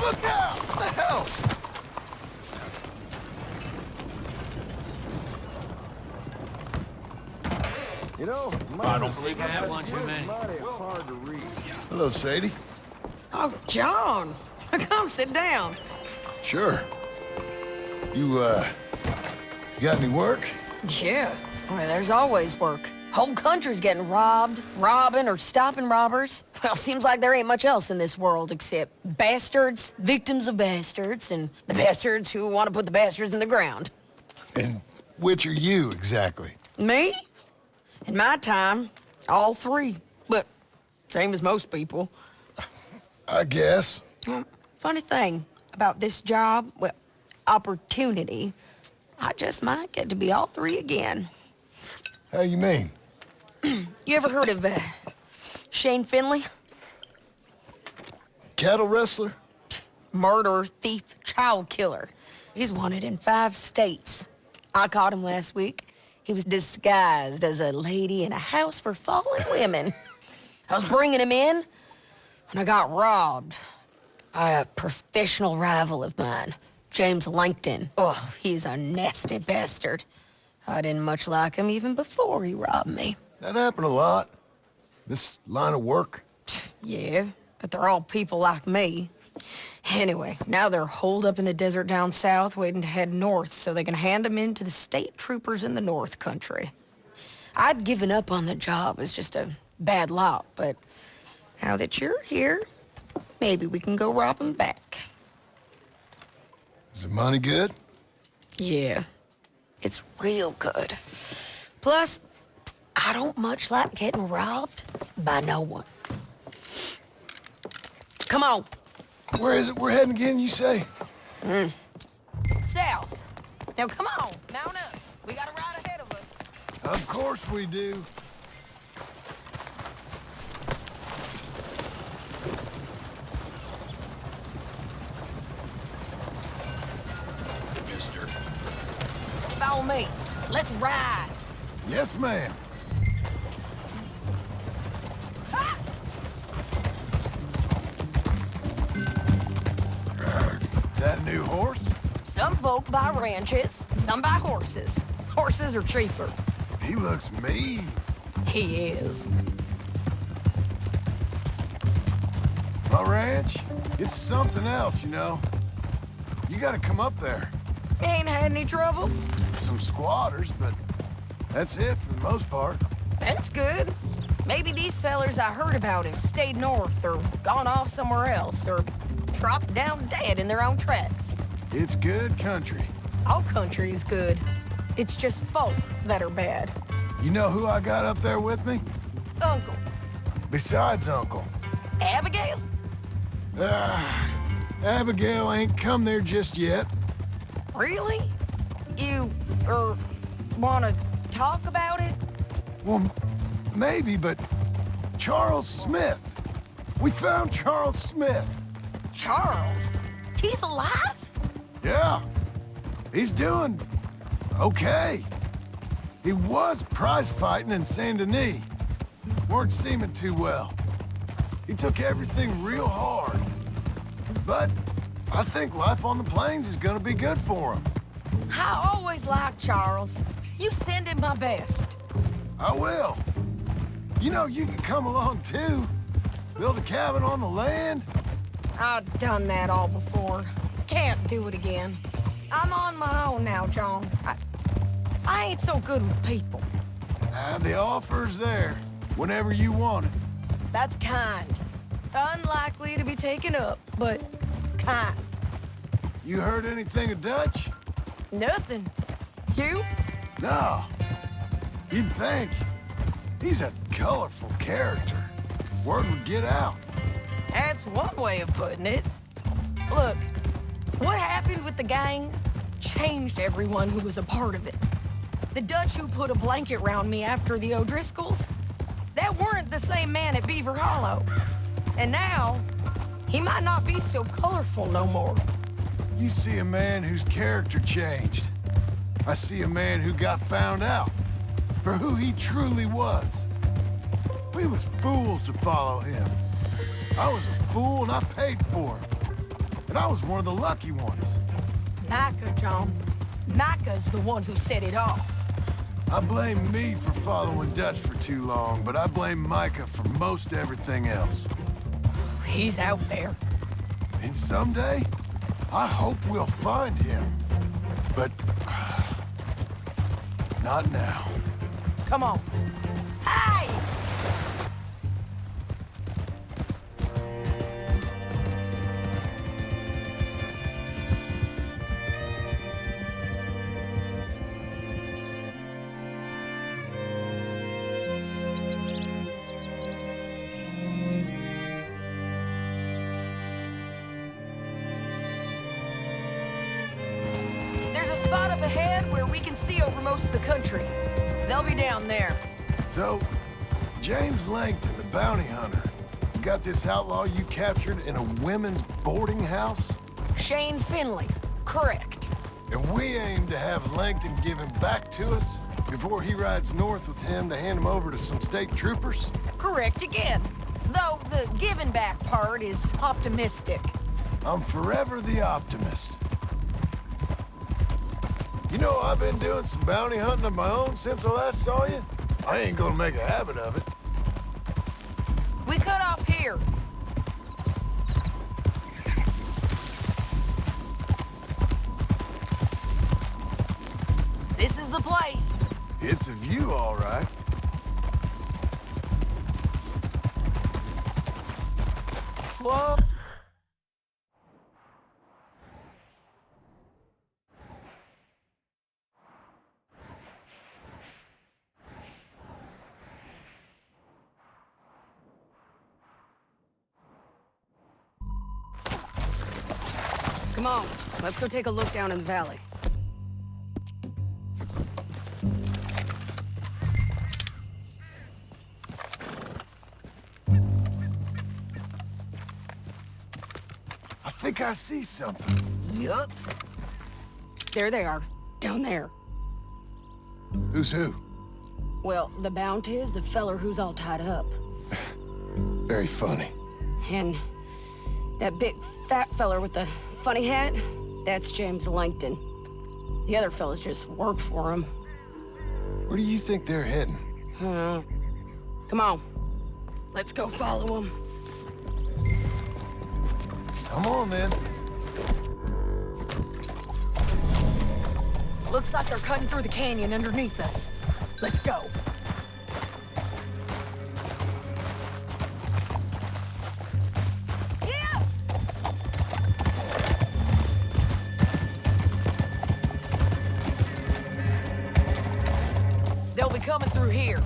Look out! What the hell? You know, I don't believe I have one too many. mighty hard to read. Hello, Sadie. Oh, John. Come sit down. Sure. You got any work? Yeah. Well, there's always work. Whole country's getting robbed, robbing, or stopping robbers. Well, seems like there ain't much else in this world except bastards, victims of bastards, and the bastards who want to put the bastards in the ground. And which are you, exactly? Me? In my time, all three. But same as most people. I guess. Well, funny thing about this job, well, opportunity, I just might get to be all three again. How you mean? You ever heard of Shane Finley? Cattle wrestler? Murderer, thief, child killer. He's wanted in 5 states. I caught him last week. He was disguised as a lady in a house for fallen women. I was bringing him in, and I got robbed by a professional rival of mine, James Langton. Oh, he's a nasty bastard. I didn't much like him even before he robbed me. That happened a lot. This line of work. Yeah, but they're all people like me. Anyway, now they're holed up in the desert down south waiting to head north so they can hand them in to the state troopers in the north country. I'd given up on the job as just a bad lot, but now that you're here, maybe we can go rob them back. Is the money good? Yeah, it's real good. Plus, I don't much like getting robbed by no one. Come on. Where is it we're heading again, you say? South. Now come on, mount up. We got a ride ahead of us. Of course we do. Mister. Follow me. Let's ride. Yes, ma'am. That new horse? Some folk buy ranches, some buy horses. Horses are cheaper. He looks mean. He is. My ranch, it's something else, you know. You gotta come up there. Ain't had any trouble? Some squatters, but that's it for the most part. That's good. Maybe these fellers I heard about have stayed north or gone off somewhere else or dropped down dead in their own tracks. It's good country. All country is good. It's just folk that are bad. You know who I got up there with me? Uncle. Besides Uncle. Abigail? Abigail ain't come there just yet. Really? You, wanna talk about it? Well, maybe, but Charles Smith. We found Charles Smith. Charles? He's alive? Yeah. He's doing okay. He was prize fighting in Saint Denis. Weren't seeming too well. He took everything real hard. But I think life on the plains is gonna be good for him. I always liked Charles. You send him my best. I will. You know, you can come along too. Build a cabin on the land. I've done that all before. Can't do it again. I'm on my own now, John. I ain't so good with people. The offer's there, whenever you want it. That's kind. Unlikely to be taken up, but kind. You heard anything of Dutch? Nothing. You? No. You'd think. He's a colorful character. Word would get out. That's one way of putting it. Look, what happened with the gang changed everyone who was a part of it. The Dutch who put a blanket round me after the O'Driscolls, that weren't the same man at Beaver Hollow. And now, he might not be so colorful no more. You see a man whose character changed. I see a man who got found out for who he truly was. We was fools to follow him. I was a fool and I paid for it. And I was one of the lucky ones. Micah, John. Micah's the one who set it off. I blame me for following Dutch for too long, but I blame Micah for most everything else. He's out there. And someday, I hope we'll find him. But not now. Come on. Hey! There's a spot up ahead where we can see over most of the country. They'll be down there. So, James Langton, the bounty hunter, has got this outlaw you captured in a women's boarding house? Shane Finley. Correct. And we aim to have Langton give him back to us before he rides north with him to hand him over to some state troopers? Correct again. Though the giving back part is optimistic. I'm forever the optimist. You know, I've been doing some bounty hunting of my own since I last saw you. I ain't gonna make a habit of it. We cut off here. This is the place. It's a view, all right. Whoa. Come on, let's go take a look down in the valley. I think I see something. Yup. There they are, down there. Who's who? Well, the bounty is the feller who's all tied up. Very funny. And that big fat feller with the funny hat, that's James Langton. The other fellas just worked for him. Where do you think they're heading? Come on, let's go follow them. Come on, then. Looks like they're cutting through the canyon underneath us. Let's go. Yeah! They'll be coming through here.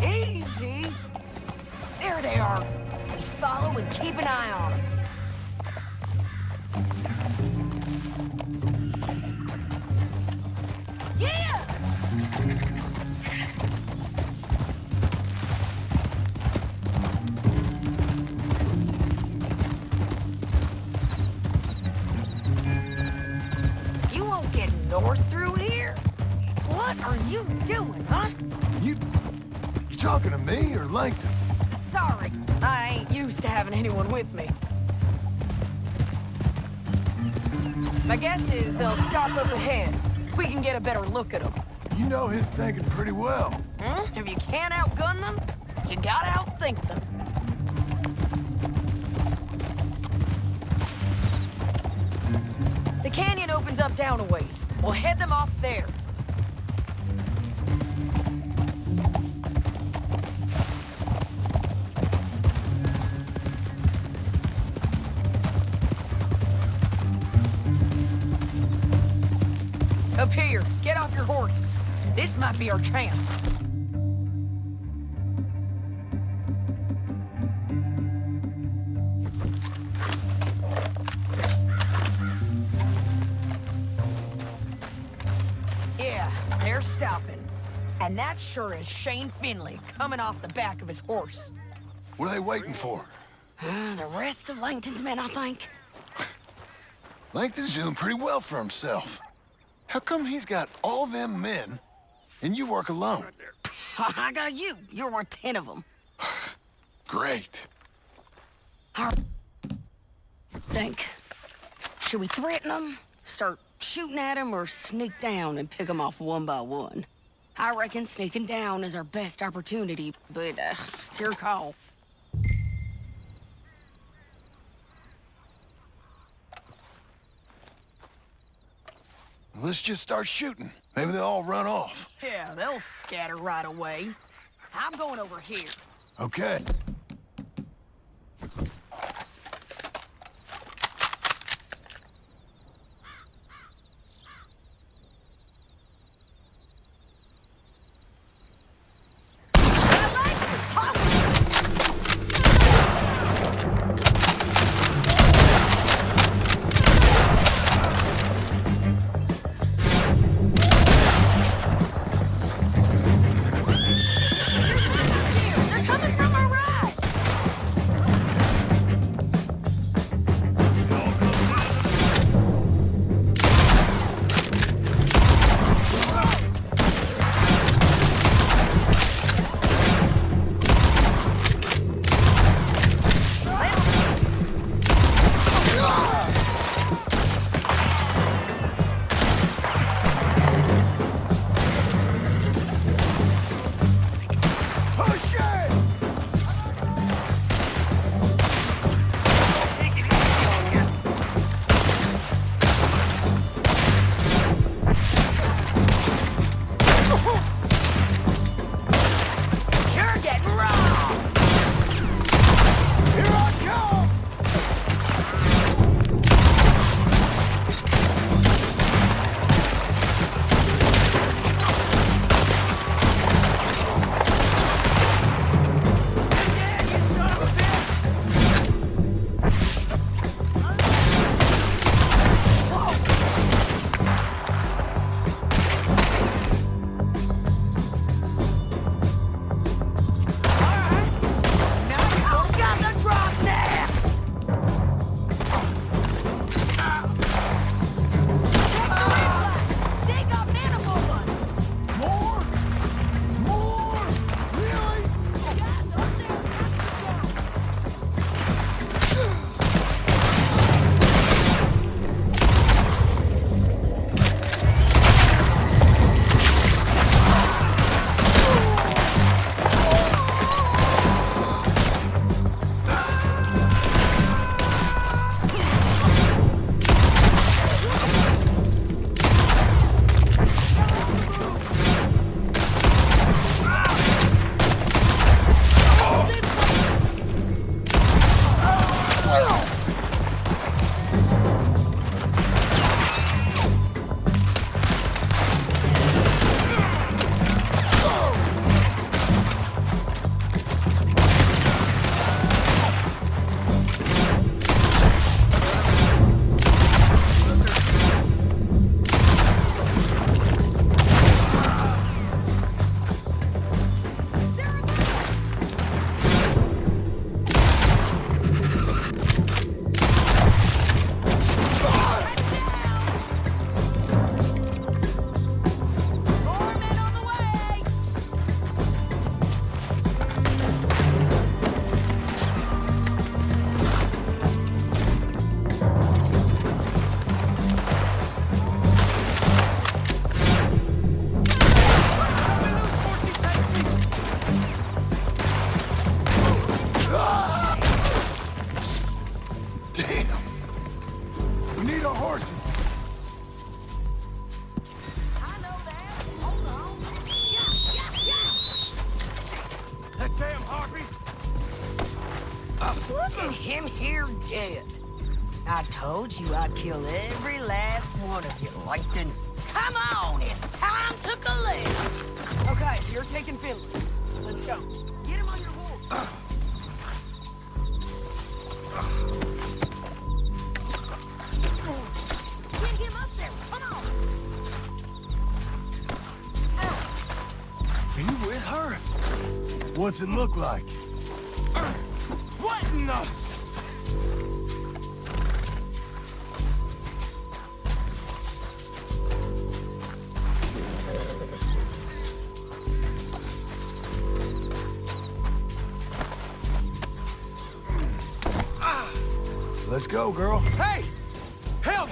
Easy. There they are. We follow and keep an eye on them. Yeah! You won't get north through here? What are you doing, huh? You talking to me or Langton? Sorry, I ain't used to having anyone with me. My guess is they'll stop up ahead. We can get a better look at them. You know his thinking pretty well. If you can't outgun them, you gotta outthink them. The canyon opens opens up down a ways. We'll head them off there. Up here, get off your horse. This might be our chance. Yeah, they're stopping. And that sure is Shane Finley coming off the back of his horse. What are they waiting for? The rest of Langton's men, I think. Langton's doing pretty well for himself. How come he's got all them men, and you work alone? I got you. You're worth 10 of them. Great. Think. Should we threaten them? Start shooting at them or sneak down and pick them off one by one? I reckon sneaking down is our best opportunity, but it's your call. Let's just start shooting. Maybe they'll all run off. Yeah, they'll scatter right away. I'm going over here. Okay. They're coming from our right! dead. I told you I'd kill every last one of you, Langton. Come on, it's time to collect. Okay, you're taking Finley. Let's go. Get him on your horse. Can't get him up there. Come on. Are you with her? What's it look like? What in the... Let's go, girl. Hey! Help!